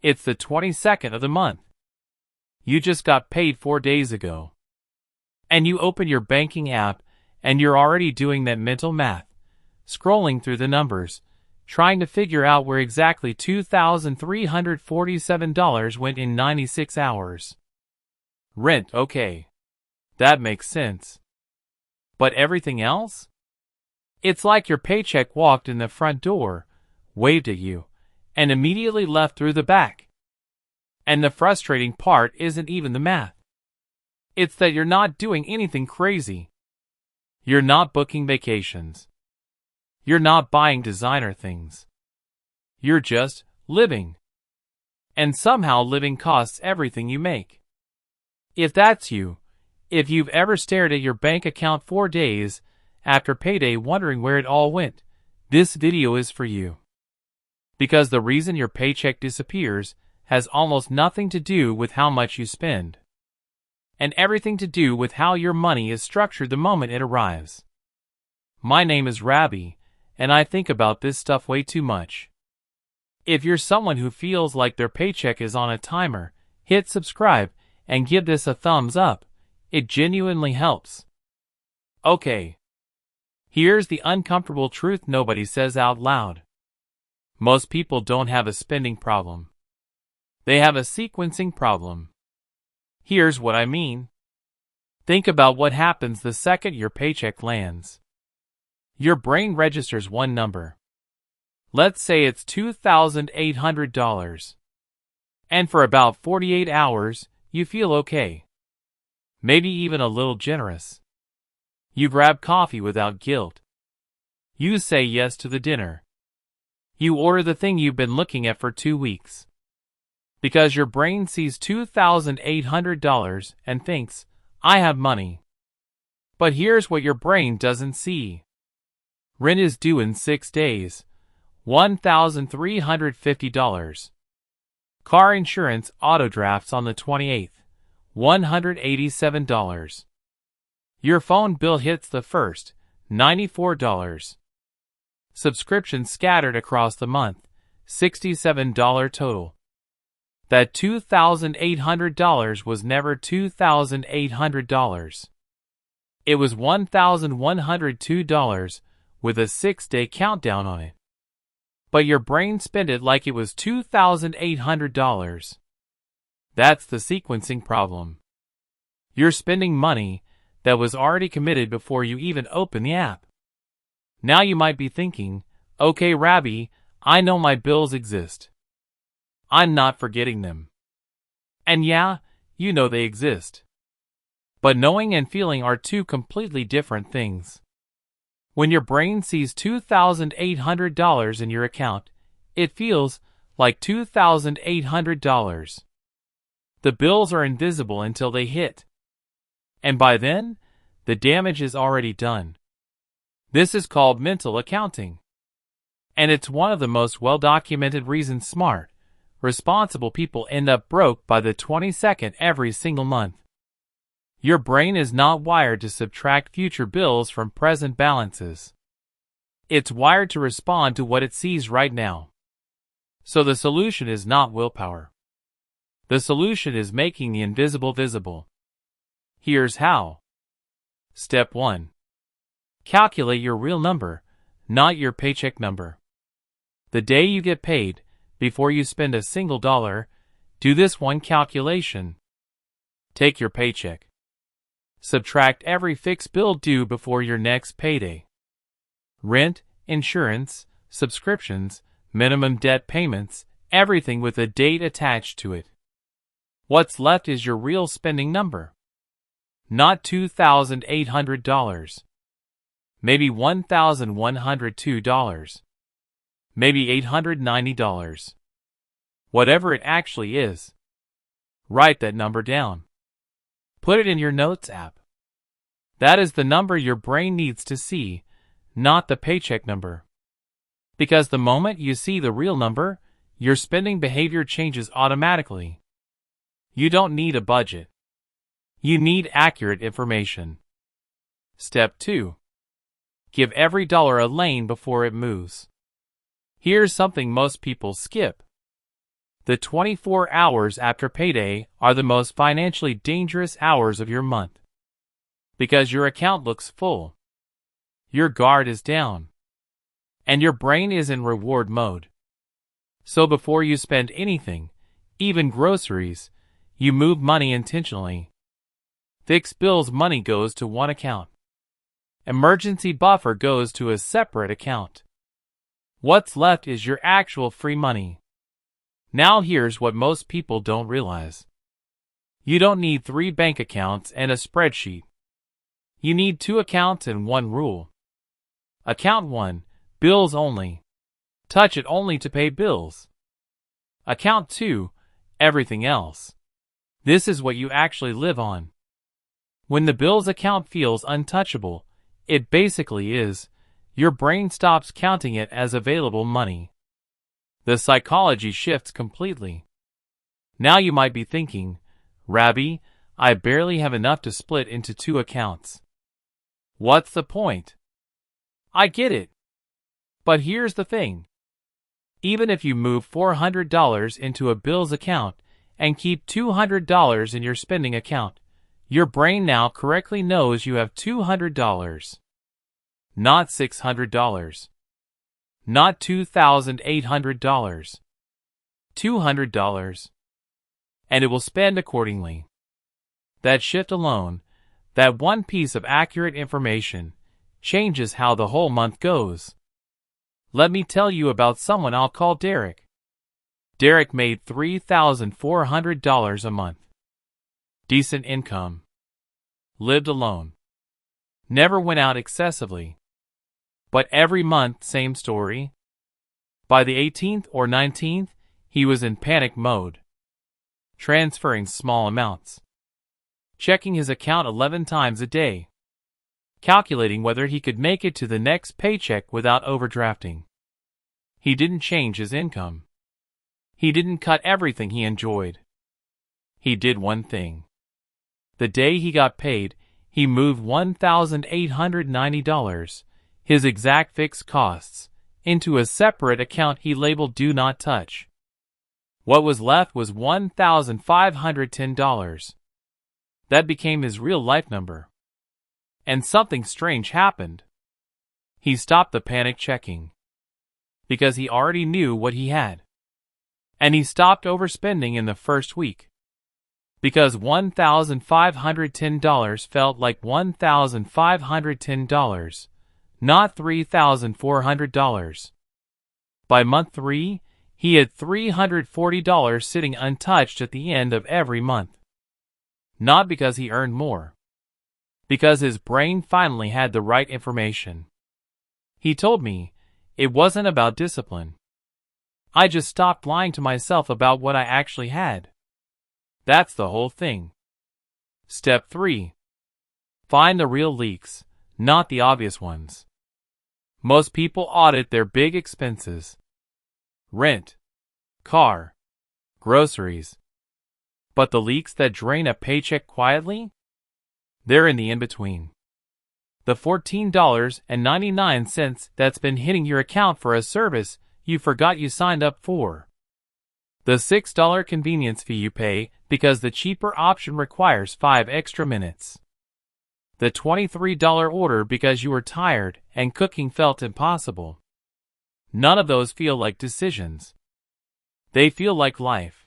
It's the 22nd of the month. You just got paid 4 days ago. And you open your banking app and you're already doing that mental math, scrolling through the numbers, trying to figure out where exactly $2,347 went in 96 hours. Rent, okay. That makes sense. But everything else? It's like your paycheck walked in the front door, waved at you, and immediately left through the back. And the frustrating part isn't even the math. It's that you're not doing anything crazy. You're not booking vacations. You're not buying designer things. You're just living. And somehow living costs everything you make. If that's you, if you've ever stared at your bank account 4 days after payday wondering where it all went, this video is for you. Because the reason your paycheck disappears has almost nothing to do with how much you spend, and everything to do with how your money is structured the moment it arrives. My name is Rabby, and I think about this stuff way too much. If you're someone who feels like their paycheck is on a timer, hit subscribe and give this a thumbs up. It genuinely helps. Okay. Here's the uncomfortable truth nobody says out loud. Most people don't have a spending problem. They have a sequencing problem. Here's what I mean. Think about what happens the second your paycheck lands. Your brain registers one number. Let's say it's $2,800. And for about 48 hours, you feel okay. Maybe even a little generous. You grab coffee without guilt. You say yes to the dinner. You order the thing you've been looking at for 2 weeks. Because your brain sees $2,800 and thinks, I have money. But here's what your brain doesn't see. Rent is due in 6 days. $1,350. Car insurance auto drafts on the 28th. $187. Your phone bill hits the first, $94. Subscriptions scattered across the month, $67 total. That $2,800 was never $2,800. It was $1,102 with a 6-day countdown on it. But your brain spent it like it was $2,800. That's the sequencing problem. You're spending money that was already committed before you even open the app. Now you might be thinking, okay Rabby, I know my bills exist. I'm not forgetting them. And yeah, you know they exist. But knowing and feeling are two completely different things. When your brain sees $2,800 in your account, it feels like $2,800. The bills are invisible until they hit. And by then, the damage is already done. This is called mental accounting. And it's one of the most well-documented reasons smart, responsible people end up broke by the 22nd every single month. Your brain is not wired to subtract future bills from present balances. It's wired to respond to what it sees right now. So the solution is not willpower. The solution is making the invisible visible. Here's how. Step 1. Calculate your real number, not your paycheck number. The day you get paid, before you spend a single dollar, do this one calculation. Take your paycheck. Subtract every fixed bill due before your next payday. Rent, insurance, subscriptions, minimum debt payments, everything with a date attached to it. What's left is your real spending number. Not $2,800. Maybe $1,102. Maybe $890. Whatever it actually is. Write that number down. Put it in your notes app. That is the number your brain needs to see, not the paycheck number. Because the moment you see the real number, your spending behavior changes automatically. You don't need a budget. You need accurate information. Step 2. Give every dollar a lane before it moves. Here's something most people skip. The 24 hours after payday are the most financially dangerous hours of your month. Because your account looks full. Your guard is down. And your brain is in reward mode. So before you spend anything, even groceries, you move money intentionally. Fixed bills money goes to one account. Emergency buffer goes to a separate account. What's left is your actual free money. Now here's what most people don't realize. You don't need 3 bank accounts and a spreadsheet. You need 2 accounts and 1 rule. Account 1, bills only. Touch it only to pay bills. Account 2, everything else. This is what you actually live on. When the bills account feels untouchable, it basically is. Your brain stops counting it as available money. The psychology shifts completely. Now you might be thinking, Rabby, I barely have enough to split into 2 accounts. What's the point? I get it. But here's the thing. Even if you move $400 into a bills account and keep $200 in your spending account, your brain now correctly knows you have $200. Not $600. Not $2,800. $200. And it will spend accordingly. That shift alone, that one piece of accurate information, changes how the whole month goes. Let me tell you about someone I'll call Derek. Derek made $3,400 a month. Decent income. Lived alone. Never went out excessively. But every month, same story. By the 18th or 19th, he was in panic mode. Transferring small amounts. Checking his account 11 times a day. Calculating whether he could make it to the next paycheck without overdrafting. He didn't change his income. He didn't cut everything he enjoyed. He did one thing. The day he got paid, he moved $1,890, his exact fixed costs, into a separate account he labeled Do Not Touch. What was left was $1,510. That became his real-life number. And something strange happened. He stopped the panic checking. Because he already knew what he had. And he stopped overspending in the first week. Because $1,510 felt like $1,510, not $3,400. By month 3, he had $340 sitting untouched at the end of every month. Not because he earned more. Because his brain finally had the right information. He told me, it wasn't about discipline. I just stopped lying to myself about what I actually had. That's the whole thing. Step 3. Find the real leaks, not the obvious ones. Most people audit their big expenses. Rent, car, groceries. But the leaks that drain a paycheck quietly? They're in the in-between. The $14.99 that's been hitting your account for a service you forgot you signed up for. The $6 convenience fee you pay because the cheaper option requires 5 extra minutes. The $23 order because you were tired and cooking felt impossible. None of those feel like decisions. They feel like life.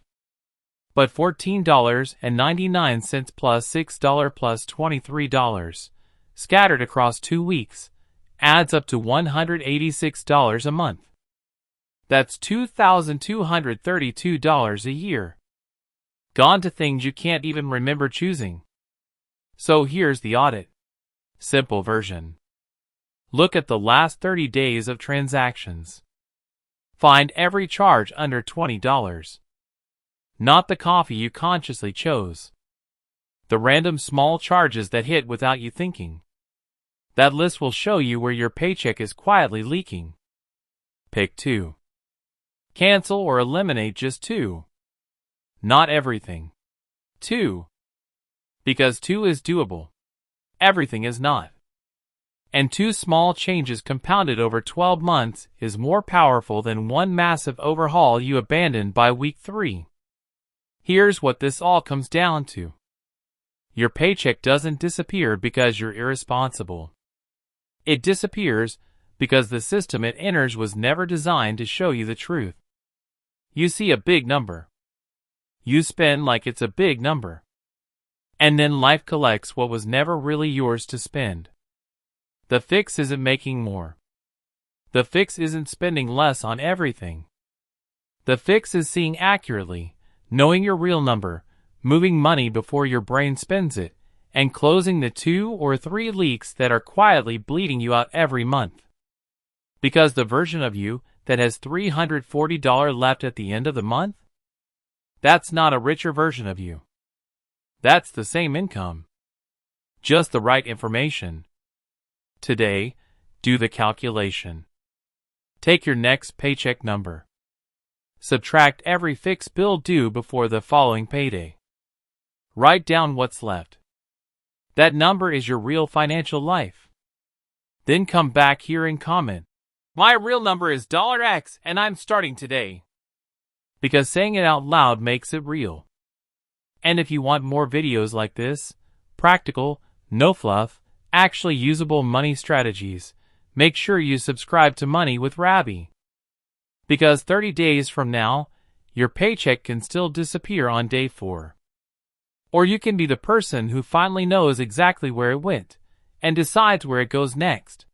But $14.99 plus $6 plus $23, scattered across 2 weeks, adds up to $186 a month. That's $2,232 a year. Gone to things you can't even remember choosing. So here's the audit. Simple version. Look at the last 30 days of transactions. Find every charge under $20. Not the coffee you consciously chose. The random small charges that hit without you thinking. That list will show you where your paycheck is quietly leaking. Pick 2. Cancel or eliminate just 2. Not everything. 2. Because 2 is doable. Everything is not. And 2 small changes compounded over 12 months is more powerful than one massive overhaul you abandoned by week 3. Here's what this all comes down to. Your paycheck doesn't disappear because you're irresponsible. It disappears because the system it enters was never designed to show you the truth. You see a big number. You spend like it's a big number. And then life collects what was never really yours to spend. The fix isn't making more. The fix isn't spending less on everything. The fix is seeing accurately, knowing your real number, moving money before your brain spends it, and closing the 2 or 3 leaks that are quietly bleeding you out every month. Because the version of you that has $340 left at the end of the month? That's not a richer version of you. That's the same income. Just the right information. Today, do the calculation. Take your next paycheck number. Subtract every fixed bill due before the following payday. Write down what's left. That number is your real financial life. Then come back here and comment, "My real number is $X and I'm starting today." Because saying it out loud makes it real. And if you want more videos like this, practical, no fluff, actually usable money strategies, make sure you subscribe to Money with Rabby. Because 30 days from now, your paycheck can still disappear on day 4. Or you can be the person who finally knows exactly where it went and decides where it goes next.